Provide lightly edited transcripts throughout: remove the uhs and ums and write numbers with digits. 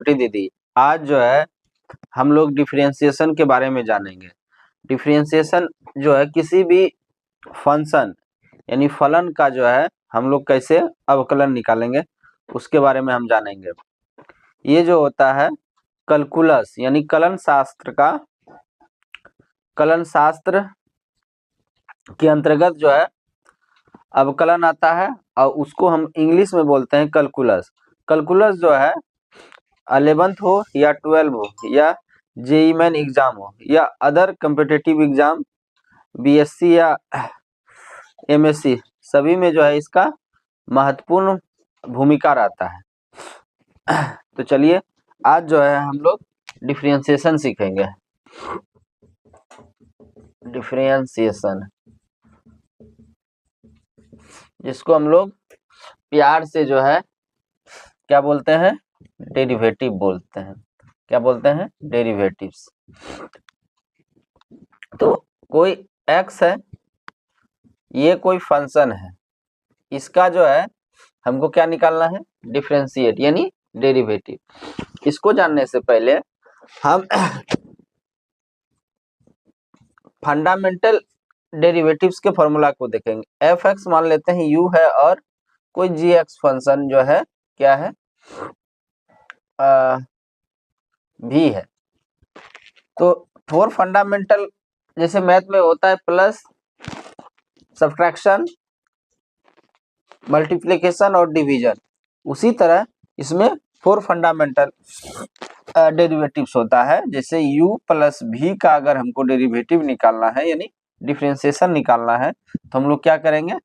छोटी दीदी, आज जो है हम लोग डिफरेंशिएशन के बारे में जानेंगे। डिफरेंशिएशन जो है किसी भी फंक्शन यानी फलन का जो है हम लोग कैसे अवकलन निकालेंगे उसके बारे में हम जानेंगे। ये जो होता है कैलकुलस यानी कलन शास्त्र के अंतर्गत जो है अवकलन आता है और उसको हम इंग्लिश में बोलते हैं कैलकुलस। कैलकुलस जो है 11th हो या 12 हो या जेईई मेन एग्जाम हो या अदर कम्पिटिटिव एग्जाम बीएससी या एमएससी, सभी में जो है इसका महत्वपूर्ण भूमिका रहता है। तो चलिए आज जो है हम लोग डिफरेंशिएशन सीखेंगे। डिफरेंशिएशन जिसको हम लोग प्यार से जो है क्या बोलते हैं, डेरिवेटिव बोलते हैं। क्या बोलते हैं? डेरिवेटिव्स। तो कोई x है, ये कोई फंक्शन है, इसका जो है हमको क्या निकालना है? डिफरेंशिएट यानी डेरिवेटिव। इसको जानने से पहले हम फंडामेंटल डेरिवेटिव्स के फॉर्मूला को देखेंगे। एफ एक्स मान लेते हैं u है और कोई जी एक्स फंक्शन जो है क्या है? भी है। तो फोर फंडामेंटल जैसे मैथ में होता है प्लस, सब्ट्रैक्शन, मल्टीप्लिकेशन और डिवीजन, उसी तरह इसमें फोर फंडामेंटल डेरिवेटिव्स होता है। जैसे u प्लस v का अगर हमको डेरिवेटिव निकालना है यानी डिफरेंशिएशन निकालना है तो हम लोग क्या करेंगे?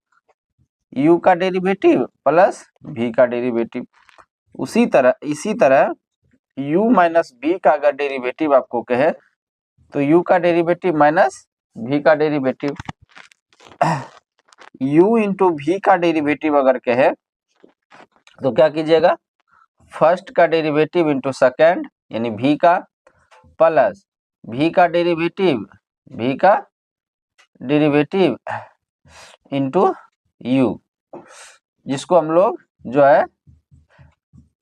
u का डेरिवेटिव प्लस v का डेरिवेटिव। इसी तरह u माइनस v का अगर डेरिवेटिव आपको कहे तो u का डेरिवेटिव माइनस v का डेरिवेटिव। u इंटू v का डेरिवेटिव अगर कहे तो क्या कीजिएगा? फर्स्ट का डेरिवेटिव इंटू सेकेंड यानी v का, प्लस v का डेरिवेटिव इंटू u, जिसको हम लोग जो है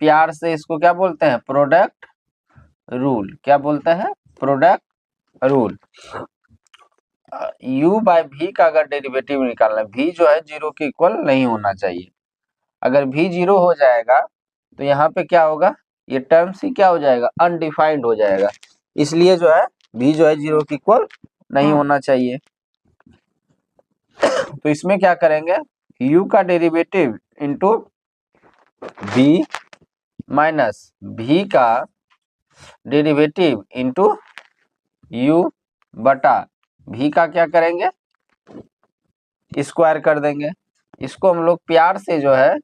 प्यार से इसको क्या बोलते हैं? Product rule. क्या बोलते हैं? Product rule. u by v का अगर डेरिवेटिव निकालना है, v जो है 0 के इक्वल नहीं होना चाहिए। अगर v 0 हो जाएगा तो यहाँ पे क्या होगा? ये टर्म्स ही क्या हो जाएगा? अनडिफाइंड हो जाएगा। इसलिए जो है v जो है 0 के इक्वल नहीं होना चाहिए। तो इसमें क्या करेंगे? u का derivative into v minus v का डेरिवेटिव इंटू u बटा v का क्या करेंगे? स्क्वायर कर देंगे। इसको हम लोग प्यार से जो है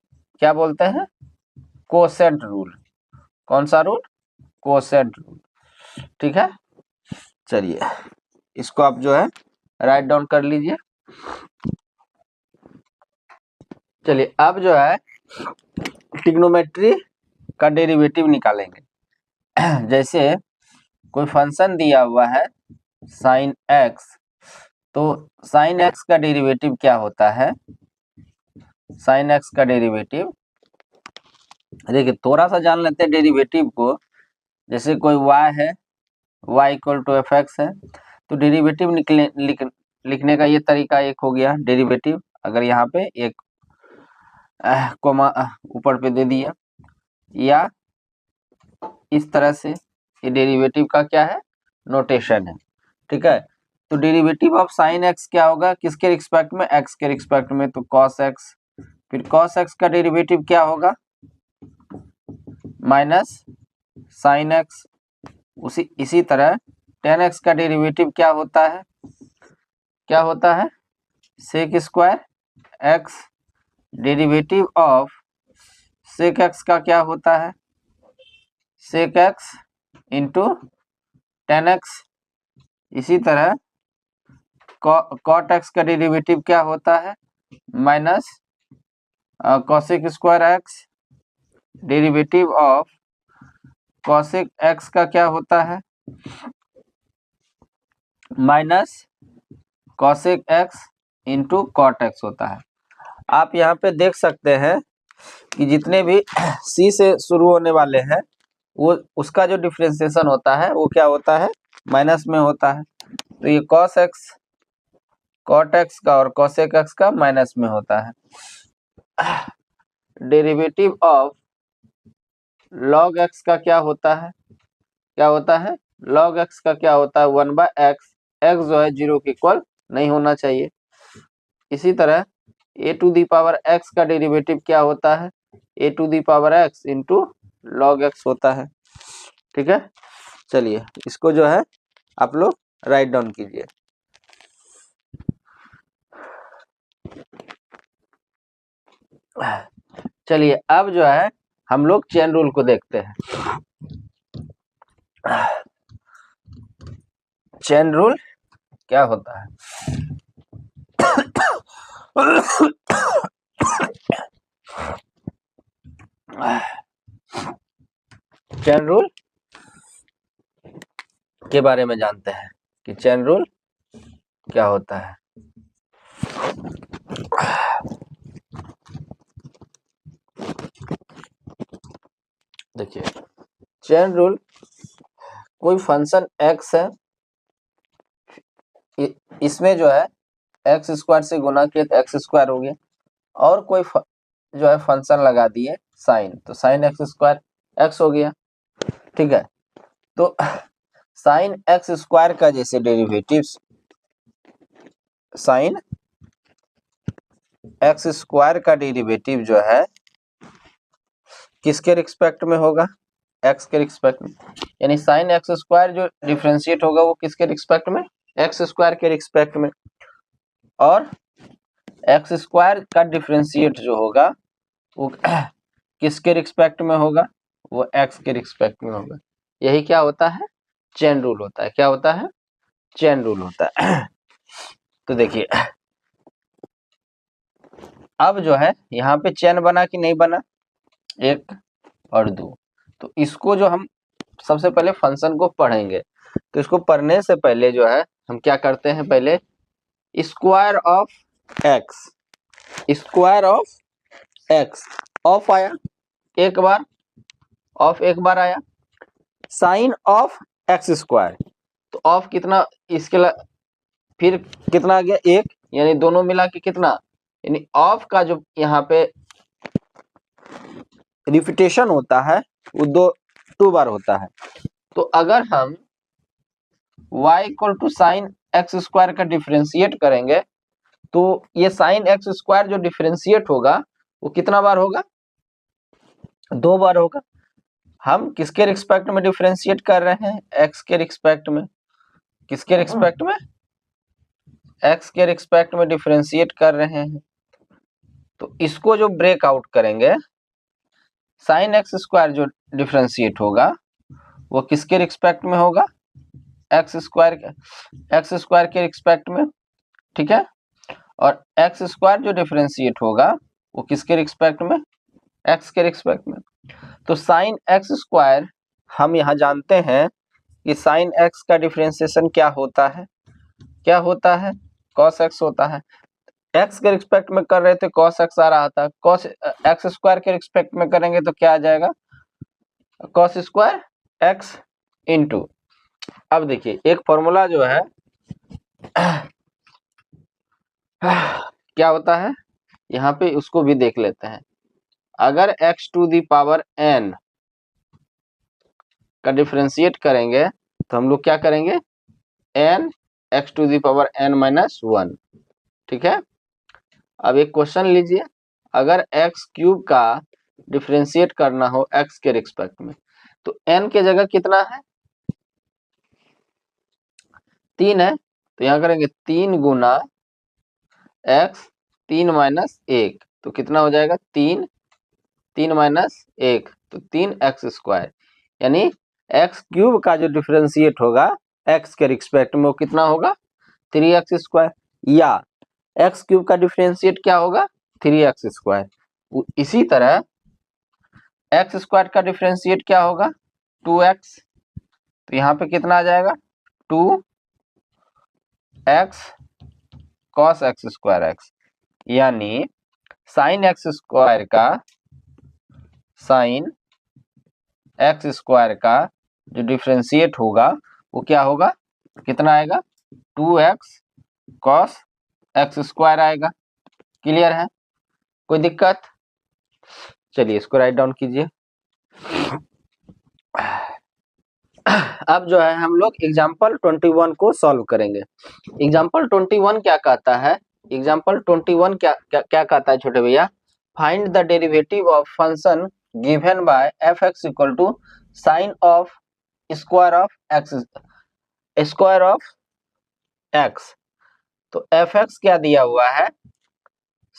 क्या बोलते हैं? Quotient rule. कौन सा रूल? Quotient rule. ठीक है, चलिए इसको आप जो है राइट डाउन कर लीजिए। चलिए अब जो है ट्रिग्नोमेट्री का डेरिवेटिव निकालेंगे। जैसे कोई फंक्शन दिया हुआ है साइन x, तो साइन x का डेरिवेटिव क्या होता है? साइन x का डेरिवेटिव देखिए थोड़ा सा जान लेते हैं डेरिवेटिव को। जैसे कोई y है, y equal to f x है, तो डेरिवेटिव लिखने का ये तरीका एक हो गया डेरिवेटिव। अगर यहाँ पे एक कोमा ऊपर पे दे दिया या इस तरह से, ये डेरिवेटिव का क्या है? नोटेशन है। ठीक है, तो डेरिवेटिव ऑफ साइन एक्स क्या होगा? किसके रिस्पेक्ट में? एक्स के रिस्पेक्ट में, तो कॉस एक्स। फिर कॉस एक्स का डेरिवेटिव क्या होगा? Minus sine x. इसी तरह टेन एक्स का डेरिवेटिव क्या होता है? क्या होता है? Sec square x. Derivative of sec x का क्या होता है? Sec x into tan x. इसी तरह कॉट एक्स का डेरिवेटिव क्या होता है? Minus cosec square x. Derivative of cosec x का क्या होता है? Minus cosec x into cot x होता है। आप यहाँ पे देख सकते हैं कि जितने भी सी से शुरू होने वाले हैं वो उसका जो डिफरेंशिएशन होता है वो क्या होता है, माइनस में होता है। तो ये cos x cot x का और cosec x का माइनस में होता है। डेरिवेटिव ऑफ log x का क्या होता है, क्या होता है, log x का क्या होता है 1/x, x जो है 0 के इक्वल नहीं होना चाहिए। इसी तरह a to the power x का डेरिवेटिव क्या होता है, a to the power x into log x होता है। ठीक है, चलिए इसको जो है आप लोग राइट डाउन कीजिए। चलिए अब जो है हम लोग चेन रूल को देखते हैं। चेन रूल क्या होता है? चेन रूल के बारे में जानते हैं कि चेन रूल क्या होता है। देखिए चेन रूल, कोई फंक्शन x है, इसमें जो है एक्स स्क्वायर से गुना किया तो एक्स स्क्वायर हो गया, और कोई जो है फंक्शन लगा दिए साइन, तो साइन एक्स स्क्वायर एक्स हो गया। ठीक है, तो साइन एक्स स्क्वायर का जैसे डेरिवेटिव्स साइन एक्स स्क्वायर का डेरिवेटिव जो है किसके रिस्पेक्ट में होगा, एक्स के रिस्पेक्ट में, यानी साइन एक्स स्क्वायर जो डिफरेंशिएट होगा वो किसके रिस्पेक्ट में, एक्स स्क्वायर के रिस्पेक्ट में, और एक्स स्क्वायर का डिफरेंशिएट जो होगा वो किसके रिस्पेक्ट में होगा, वो एक्स के रिस्पेक्ट में होगा। यही क्या होता है, चेन रूल होता है। क्या होता है, चेन रूल होता है। तो देखिए अब जो है यहाँ पे चेन बना कि नहीं बना, 1 और 2। तो इसको जो हम सबसे पहले फंक्शन को पढ़ेंगे, तो इसको पढ़ने से पहले जो है हम क्या करते हैं, पहले square of x, square of x, of आया एक बार, ऑफ एक बार आया, साइन ऑफ एक्स स्क्वायर, तो ऑफ कितना, इसके फिर कितना आ गया 1, यानी दोनों मिला के कितना, यानी ऑफ का जो यहाँ पे रिपीटेशन होता है वो 2 बार होता है। तो अगर हम y equal to sine x square का डिफरेंशिएट करेंगे तो ये साइन एक्स स्क्वायर जो डिफरेंशिएट होगा वो कितना बार होगा, 2 बार होगा। हम किसके रिस्पेक्ट में डिफरेंशिएट कर रहे हैं, एक्स के रिस्पेक्ट में, किसके रिस्पेक्ट में, एक्स के रिस्पेक्ट में डिफरेंशिएट कर रहे हैं। तो इसको जो ब्रेक आउट करेंगे, साइन एक्स स्क्वायर जो डिफरेंशिएट होगा वो किसके रिस्पेक्ट में होगा, एक्स स्क्वायर के रिस्पेक्ट में। ठीक है, और एक्स स्क्वायर जो डिफरेंशिएट होगा वो किसके रिस्पेक्ट में, एक्स के रिस्पेक्ट में। तो साइन एक्स स्क्वायर हम यहाँ जानते हैं कि साइन एक्स का डिफरेंशिएशन क्या होता है, क्या होता है, कॉस एक्स होता है। एक्स के रिस्पेक्ट में कर रहे थे कॉस एक्स आ रहा था, कॉस एक्स स्क्वायर के रिस्पेक्ट में करेंगे तो क्या आ जाएगा, कॉस स्क्वायर एक्स इंटू, अब देखिए एक फॉर्मूला जो है क्या होता है, यहाँ पे उसको भी देख लेते हैं। अगर x to the power n का डिफरेंशिएट करेंगे तो हम लोग क्या करेंगे, n x to the power n minus 1। ठीक है, अब एक क्वेश्चन लीजिए, अगर x क्यूब का डिफरेंशिएट करना हो x के रिस्पेक्ट में तो n के जगह कितना है, 3 है, तो यहाँ करेंगे 3 गुना x 3 माइनस 1, तो कितना हो जाएगा 3 माइनस 1, तो 3x स्क्वायर, यानी x क्यूब का जो डिफरेंशिएट होगा x के रिस्पेक्ट में वो कितना होगा 3x स्क्वायर, या x क्यूब का डिफरेंशिएट क्या होगा 3x स्क्वायर। इसी तरह x स्क्वायर का डिफरेंशिएट क्या होगा 2x, तो यहाँ पे कितना आ जाएगा 2x cos x square x, यानी साइन एक्स स्क्वायर का साइन एक्स स्क्वायर का जो डिफ्रेंशिएट होगा वो क्या होगा, कितना आएगा, 2x कॉस एक्स स्क्वायर आएगा। क्लियर है, कोई दिक्कत? चलिए इसको राइट डाउन कीजिए। अब जो है हम लोग एग्जाम्पल 21 को सॉल्व करेंगे। एग्जाम्पल 21 क्या कहता है, एग्जाम्पल 21 क्या कहता है छोटे भैया, find the derivative of function given by f x equal to sine of square of x, square of x. तो एफ एक्स क्या दिया हुआ है,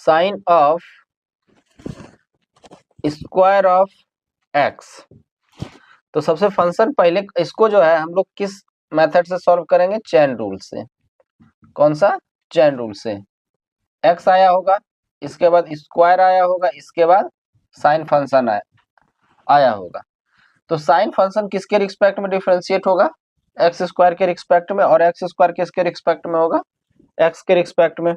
sine of square of x. तो सबसे फंक्शन पहले इसको जो है हम लोग किस मेथड से सॉल्व करेंगे, चेन रूल से। कौन सा, चेन रूल से। एक्स आया होगा, इसके बाद स्क्वायर आया होगा, इसके बाद साइन फंक्शन आया होगा। तो साइन फंक्शन किसके रिस्पेक्ट में डिफरेंशिएट होगा, एक्स स्क्वायर के रिस्पेक्ट में, और एक्स स्क्वायर किसके रिस्पेक्ट में होगा, एक्स के रिस्पेक्ट में।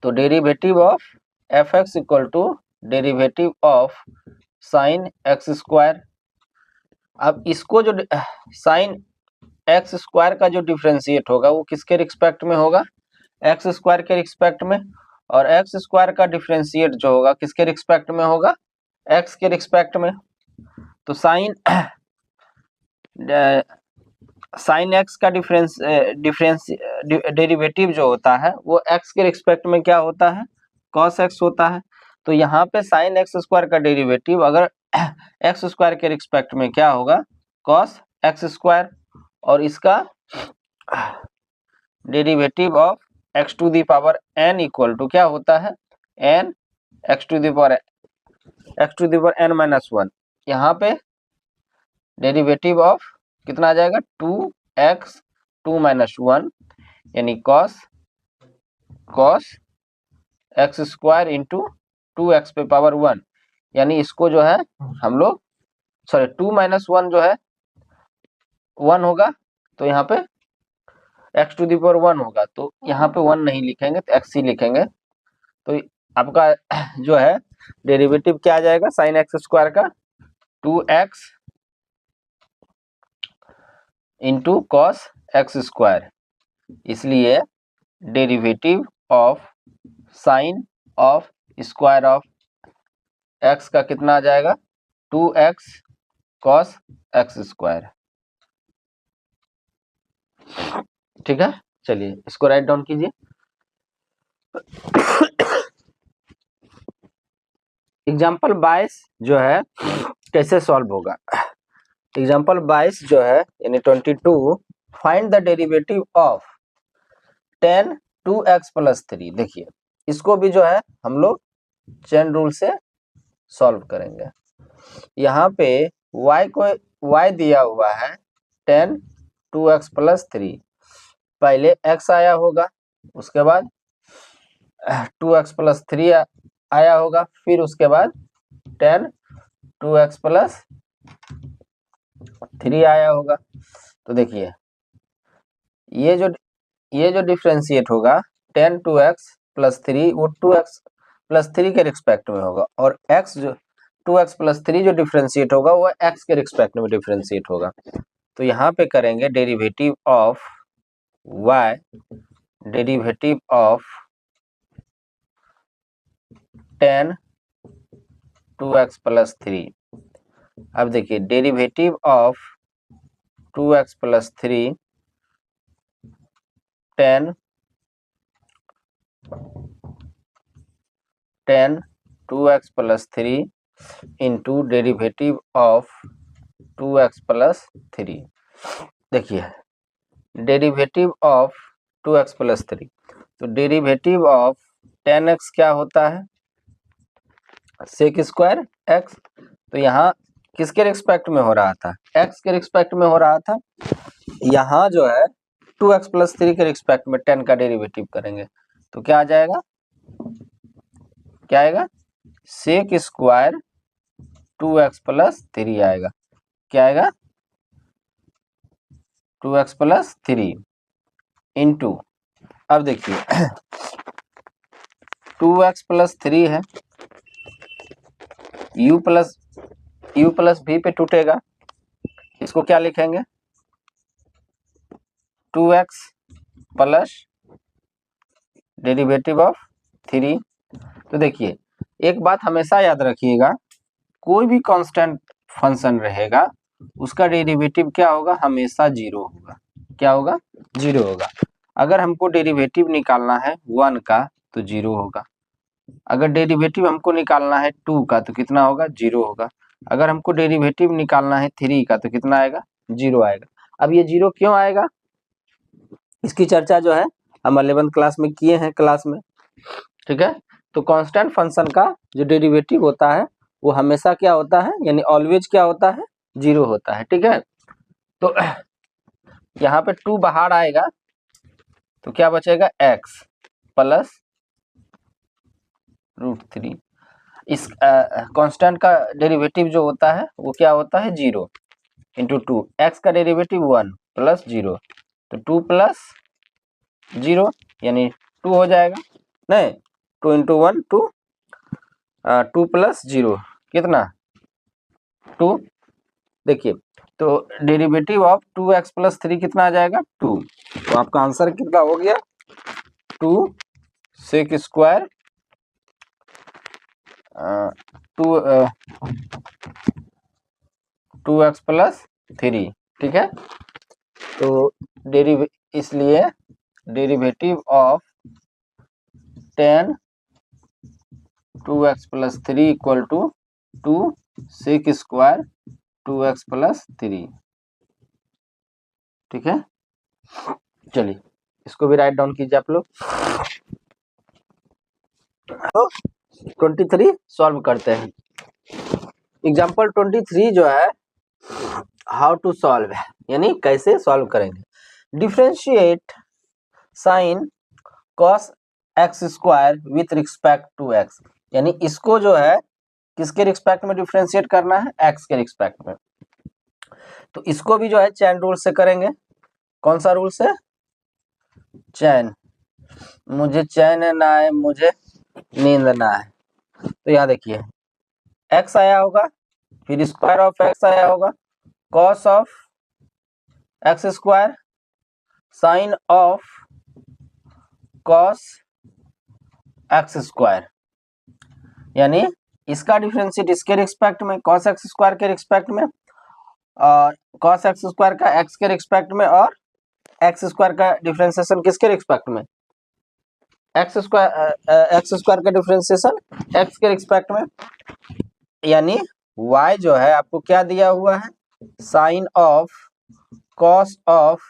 तो derivative of f x equal to derivative of sine x square. अब इसको जो साइन एक्स स्क्वायर का जो डिफरेंशिएट होगा वो किसके रिस्पेक्ट में होगा, एक्स स्क्वायर के रिस्पेक्ट में, और एक्स स्क्वायर का डिफरेंशिएट जो होगा किसके रिस्पेक्ट में होगा, एक्स के रिस्पेक्ट में। तो साइन एक्स का डेरिवेटिव जो होता है वो एक्स के रिस्पेक्ट में क्या होता है, कॉस एक्स होता है। तो यहाँ पे साइन एक्स स्क्वायर का डेरिवेटिव अगर एक्स स्क्वायर के रिस्पेक्ट में क्या होगा, कॉस एक्स स्क्वायर, और इसका derivative of x to the power n equal to क्या होता है, n x to the power n minus 1। यहाँ पे डेरिवेटिव ऑफ कितना आ जाएगा, 2x 2 माइनस 1 यानी cos x square into 2x पे पावर 1, यानी इसको जो है हम लोग सॉरी 2 माइनस 1 जो है 1 होगा, तो यहाँ पे x टू दी पावर 1 होगा, तो यहाँ पे 1 नहीं लिखेंगे तो x ही लिखेंगे। तो आपका जो है डेरिवेटिव क्या आ जाएगा साइन एक्स स्क्वायर का, 2x into cos x square. इसलिए derivative of sine of square of X का कितना आ जाएगा, 2x कॉस एक्स स्क्वायर। ठीक है, चलिए इसको राइट डाउन कीजिए। एग्जाम्पल 22 जो है कैसे सॉल्व होगा, एग्जाम्पल 22 जो है यानी 22, find the derivative of tan 2x plus 3। देखिए इसको भी जो है हम लोग चेन रूल से सॉल्व करेंगे। यहाँ पे y दिया हुआ है tan 2x प्लस 3, पहले x आया होगा, उसके बाद 2x प्लस 3 आया होगा, फिर उसके बाद tan 2x प्लस 3 आया होगा। तो देखिए ये जो डिफरेंशिएट होगा tan 2x प्लस 3 वो 2x प्लस 3 के रिस्पेक्ट में होगा, और x जो 2x प्लस 3 जो डिफरेंशिएट होगा वो x के रिस्पेक्ट में डिफरेंशिएट होगा। तो यहाँ पे करेंगे derivative of y, derivative of tan 2x plus 3। अब देखिए derivative of 2x plus 3 tan 2x plus 3 into derivative of 2x plus 3। देखिए डेरिवेटिव ऑफ 2x प्लस 3, तो डेरिवेटिव ऑफ tan x क्या होता है, सेक स्क्वायर x। तो यहाँ किसके रिस्पेक्ट में हो रहा था, x के रिस्पेक्ट में हो रहा था। यहाँ जो है 2x प्लस 3 के रिस्पेक्ट में tan का डेरिवेटिव करेंगे तो क्या आ जाएगा, क्या आएगा, सेक स्क्वायर 2x प्लस 3 आएगा। क्या आएगा, 2x प्लस 3 इंटू, अब देखिए 2x प्लस 3 है, u plus u plus v पे टूटेगा, इसको क्या लिखेंगे 2x प्लस डेरिवेटिव ऑफ 3। तो देखिए एक बात हमेशा याद रखिएगा, कोई भी कांस्टेंट फंक्शन रहेगा उसका डेरिवेटिव क्या होगा, हमेशा जीरो होगा। क्या होगा, जीरो होगा। अगर हमको डेरिवेटिव निकालना है 1 का तो जीरो होगा, अगर डेरिवेटिव हमको निकालना है 2 का तो कितना होगा, जीरो होगा। अगर हमको डेरिवेटिव निकालना है 3 का तो कितना आएगा, जीरो आएगा। अब ये जीरो क्यों आएगा, इसकी चर्चा जो है हम 11th क्लास में किए हैं क्लास में, ठीक है। तो कांस्टेंट फंक्शन का जो डेरिवेटिव होता है वो हमेशा क्या होता है, यानी ऑलवेज क्या होता है, जीरो होता है, ठीक है। तो यहाँ पे 2 बाहर आएगा तो क्या बचेगा x प्लस √3। इस कांस्टेंट का डेरिवेटिव जो होता है वो क्या होता है, 0 इंटू 2। एक्स का डेरिवेटिव 1 प्लस 0, तो 2 प्लस 0 यानी 2 हो जाएगा, नहीं 2 इंटू 1 2, 2 प्लस 0 कितना 2। देखिए तो डेरिवेटिव ऑफ 2x प्लस 3 कितना आ जाएगा 2। तो आपका आंसर कितना हो गया 2 सेक स्क्वायर 2x प्लस 3, ठीक है। तो इसलिए derivative of 10 2x plus 3 equal to 2 sec square 2x plus 3, ठीक है। चलिए इसको भी राइट डाउन कीजिए आप लोग। तो 23 सॉल्व करते हैं। एग्जाम्पल 23 जो है हाउ टू सॉल्व है, यानी कैसे सॉल्व करेंगे। Differentiate sine cos x square with respect to x, यानी इसको जो है किसके रिस्पेक्ट में डिफरेंशिएट करना है, एक्स के रिस्पेक्ट में। तो इसको भी जो है चैन रूल से करेंगे। कौन सा रूल से, चैन। मुझे चैन ना आए मुझे नींद ना आए। तो यहाँ देखिए एक्स आया होगा, फिर स्क्वायर ऑफ एक्स आया होगा, cos of x square, sine of cos x square, यानी इसका डिफरेंशिएट इसके रिस्पेक्ट में कॉस एक्स स्क्वायर के रिस्पेक्ट में, और कॉस एक्स स्क्वायर का एक्स के रिस्पेक्ट में, और एक्स स्क्वायर का डिफरेंशिएशन किसके रिस्पेक्ट में, एक्स स्क्वायर का डिफरेंशिएशन एक्स के रिस्पेक्ट में। यानी y जो है आपको क्या दिया हुआ है, sine of cos of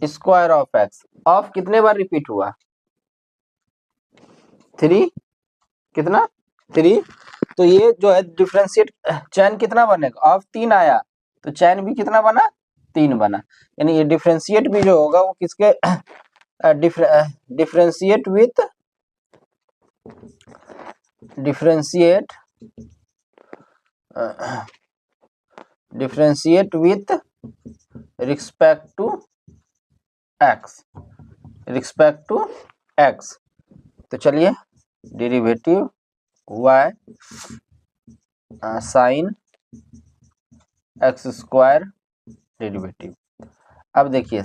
square of x. Of कितने बार रिपीट हुआ, 3, कितना 3। तो ये जो है डिफरेंशिएट चैन कितना बनेगा, ऑफ 3 आया तो चैन भी कितना बना, 3 बना। यानी ये डिफरेंशिएट भी जो होगा वो किसके differentiate with differentiate with respect to x, respect to x. तो चलिए derivative y sine x square derivative. अब देखिए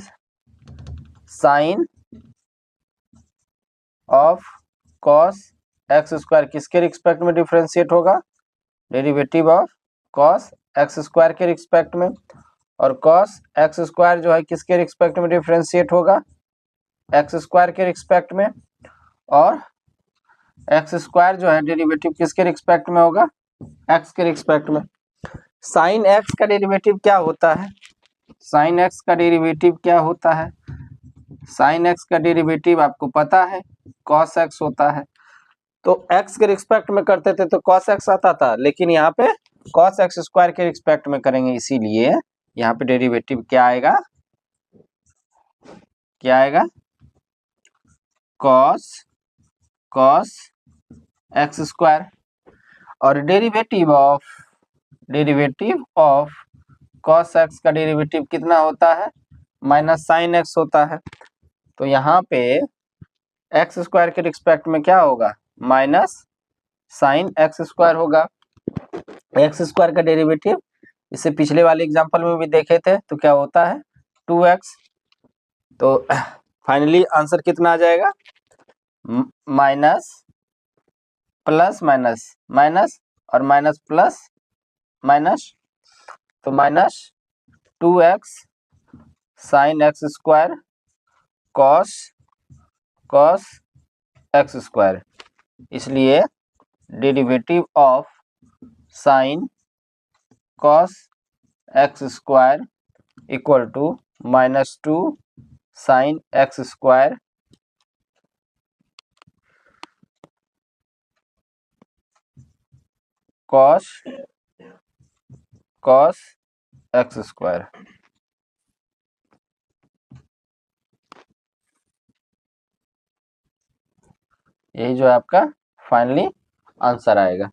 sine of cos x square किसके रिस्पेक्ट में डिफरेंशिएट होगा, derivative of cos x square के रिस्पेक्ट में, और कॉस एक्स स्क्वायर जो है किसके रिस्पेक्ट में डिफरेंशिएट होगा, एक्स स्क्वायर के रिस्पेक्ट में, और एक्स स्क्वायर जो है डेरिवेटिव किसके रिस्पेक्ट में होगा, एक्स के रिस्पेक्ट में। साइन एक्स का डेरिवेटिव क्या होता है, साइन एक्स का डेरिवेटिव क्या होता है, साइन एक्स का डेरिवेटिव आपको पता है कॉस एक्स होता है। तो एक्स के रिस्पेक्ट में करते थे तो कॉस एक्स आता था, लेकिन यहाँ पे कॉस एक्स स्क्वायर के रिस्पेक्ट में करेंगे, इसीलिए यहाँ पे डेरिवेटिव क्या आएगा, क्या आएगा कॉस एक्स स्क्वायर। और डेरिवेटिव ऑफ कॉस एक्स का डेरिवेटिव कितना होता है, माइनस साइन एक्स होता है। तो यहाँ पे एक्स स्क्वायर के रिस्पेक्ट में क्या होगा, माइनस साइन एक्स स्क्वायर होगा। एक्स स्क्वायर का डेरिवेटिव इससे पिछले वाले एग्जांपल में भी देखे थे, तो क्या होता है 2x। तो फाइनली आंसर कितना आ जाएगा, माइनस प्लस माइनस माइनस और माइनस प्लस माइनस, तो minus 2x sine x square cos x square. इसलिए derivative of sine cos x square equal to -2 sine x square cos x square. यही जो है आपका फाइनली आंसर आएगा।